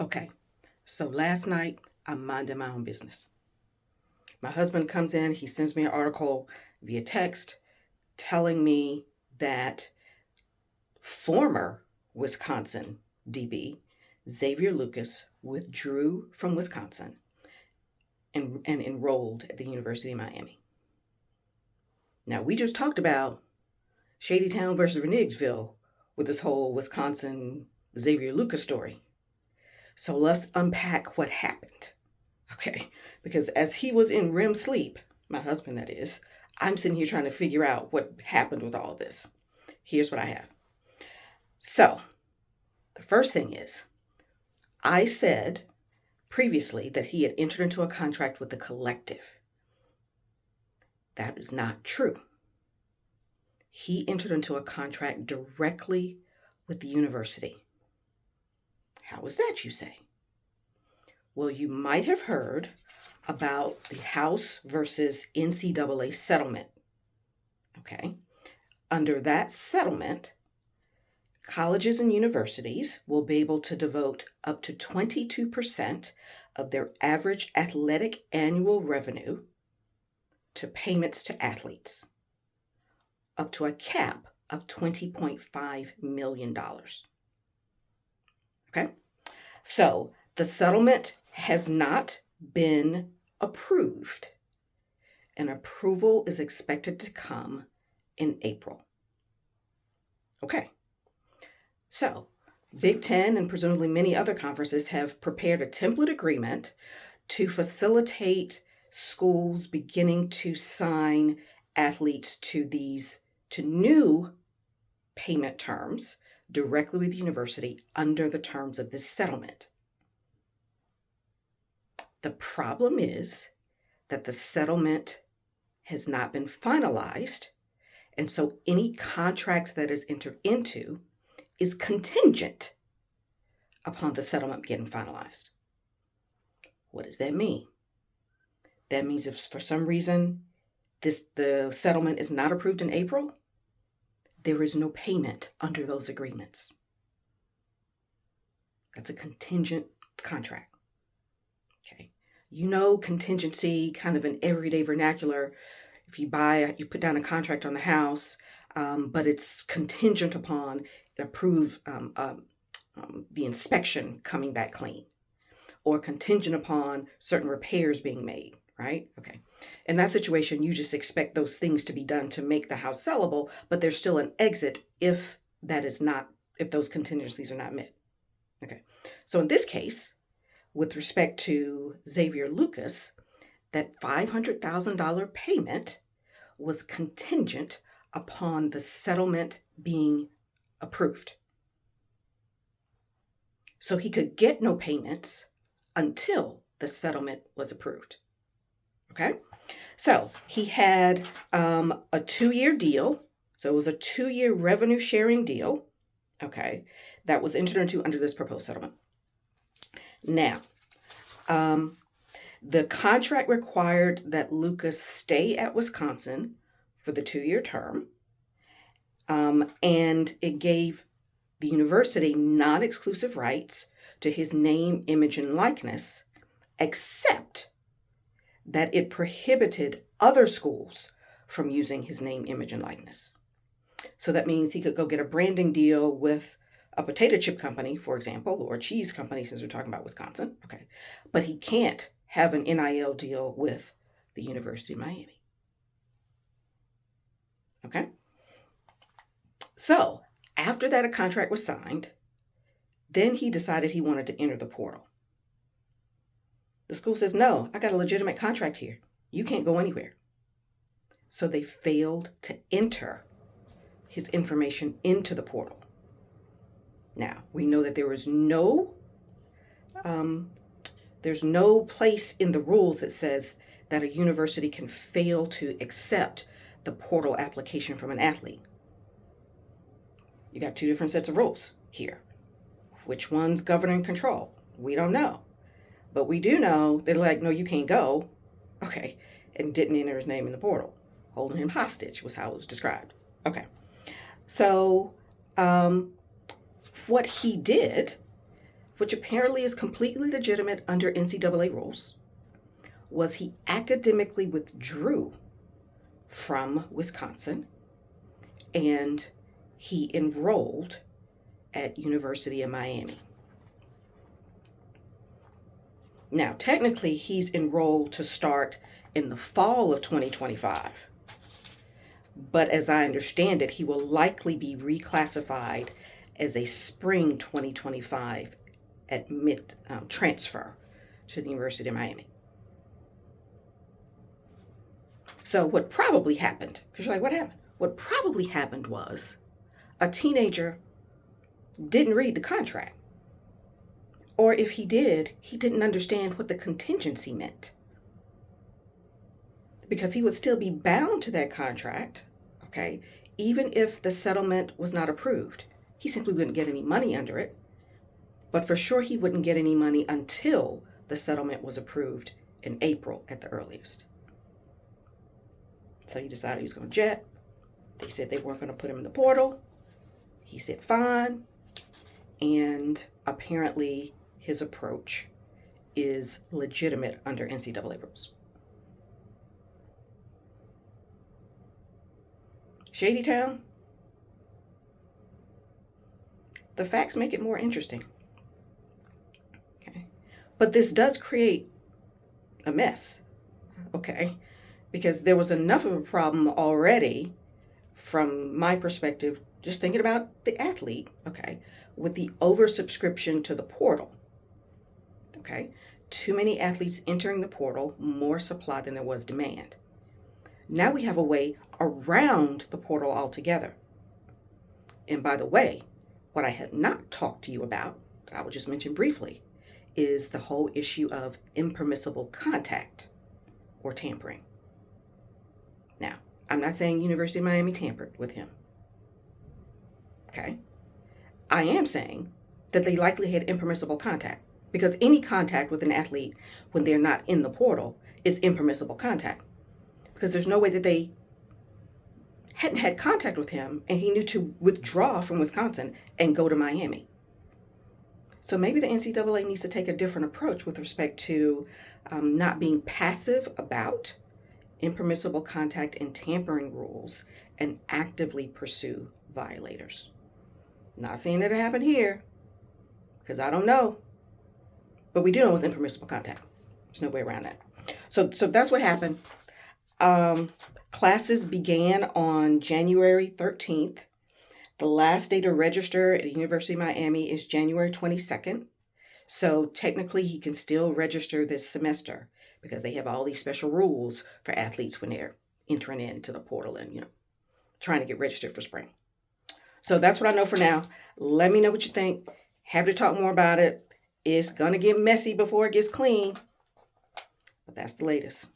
Okay, so last night I'm minding my own business. My husband comes in, he sends me an article via text telling me that former Wisconsin DB Xavier Lucas withdrew from Wisconsin and enrolled at the University of Miami. Now, we just talked about Shady Town versus Reniggsville with this whole Wisconsin Xavier Lucas story. So let's unpack what happened. Okay, because as he was in REM sleep, my husband that is, I'm sitting here trying to figure out what happened with all of this. Here's what I have. So, the first thing is, I said previously that he had entered into a contract with the collective. That is not true. He entered into a contract directly with the university. How is that, you say? Well, you might have heard about the House versus NCAA settlement. Okay. Under that settlement, colleges and universities will be able to devote up to 22% of their average athletic annual revenue to payments to athletes, up to a cap of $20.5 million. Okay? So the settlement has not been approved, and approval is expected to come in April. Okay. So, Big Ten and presumably many other conferences have prepared a template agreement to facilitate schools beginning to sign athletes to new payment terms directly with the university under the terms of this settlement. The problem is that the settlement has not been finalized, and so any contract that is entered into is contingent upon the settlement getting finalized. What does that mean? That means if for some reason the settlement is not approved in April, there is no payment under those agreements. That's a contingent contract. Okay. You know contingency kind of in everyday vernacular. If you put down a contract on the house, but it's contingent upon the inspection coming back clean, or contingent upon certain repairs being made, right? Okay. In that situation, you just expect those things to be done to make the house sellable, but there's still an exit if those contingencies are not met. Okay. So in this case, with respect to Xavier Lucas, that $500,000 payment was contingent upon the settlement being approved. So he could get no payments until the settlement was approved. Okay? So he had a 2-year deal. So it was a 2-year revenue sharing deal. Okay? That was entered into under this proposed settlement. Now, the contract required that Lucas stay at Wisconsin for the 2-year term, and it gave the university non-exclusive rights to his name, image, and likeness, except that it prohibited other schools from using his name, image, and likeness. So that means he could go get a branding deal with a potato chip company, for example, or a cheese company, since we're talking about Wisconsin. Okay. But he can't have an NIL deal with the University of Miami. Okay. So after that, a contract was signed. Then he decided he wanted to enter the portal. The school says, no, I got a legitimate contract here. You can't go anywhere. So they failed to enter his information into the portal. Now, we know that there's no place in the rules that says that a university can fail to accept the portal application from an athlete. You got 2 different sets of rules here. Which one's govern and control? We don't know. But we do know they're like, no, you can't go. Okay. And didn't enter his name in the portal. Holding him hostage was how it was described. Okay. So, what he did which apparently is completely legitimate under NCAA rules, was he academically withdrew from Wisconsin and he enrolled at University of Miami. Now, technically, he's enrolled to start in the fall of 2025. But as I understand it, he will likely be reclassified as a spring 2025 admit transfer to the University of Miami. So what probably happened, because you're like, what happened? What probably happened was a teenager didn't read the contract. Or if he did, he didn't understand what the contingency meant. Because he would still be bound to that contract, okay, even if the settlement was not approved. He simply wouldn't get any money under it. But for sure, he wouldn't get any money until the settlement was approved in April at the earliest. So he decided he was going to jet. They said they weren't going to put him in the portal. He said fine. And apparently his approach is legitimate under NCAA rules. Shady Town, the facts make it more interesting. Okay. But this does create a mess. Okay. Because there was enough of a problem already from my perspective, just thinking about the athlete, okay, with the oversubscription to the portal. Okay. Too many athletes entering the portal, more supply than there was demand. Now we have a way around the portal altogether. And by the way, what I had not talked to you about, I will just mention briefly, is the whole issue of impermissible contact or tampering. Now, I'm not saying University of Miami tampered with him. Okay? I am saying that they likely had impermissible contact, because any contact with an athlete when they're not in the portal is impermissible contact. Because there's no way that they hadn't had contact with him and he knew to withdraw from Wisconsin and go to Miami. So maybe the NCAA needs to take a different approach with respect to not being passive about impermissible contact and tampering rules and actively pursue violators. Not saying that it happened here, because I don't know. But we do know it was impermissible contact. There's no way around that. So that's what happened. Classes began on January 13th. The last day to register at the University of Miami is January 22nd. So technically he can still register this semester because they have all these special rules for athletes when they're entering into the portal and, trying to get registered for spring. So that's what I know for now. Let me know what you think. Happy to talk more about it. It's going to get messy before it gets clean. But that's the latest.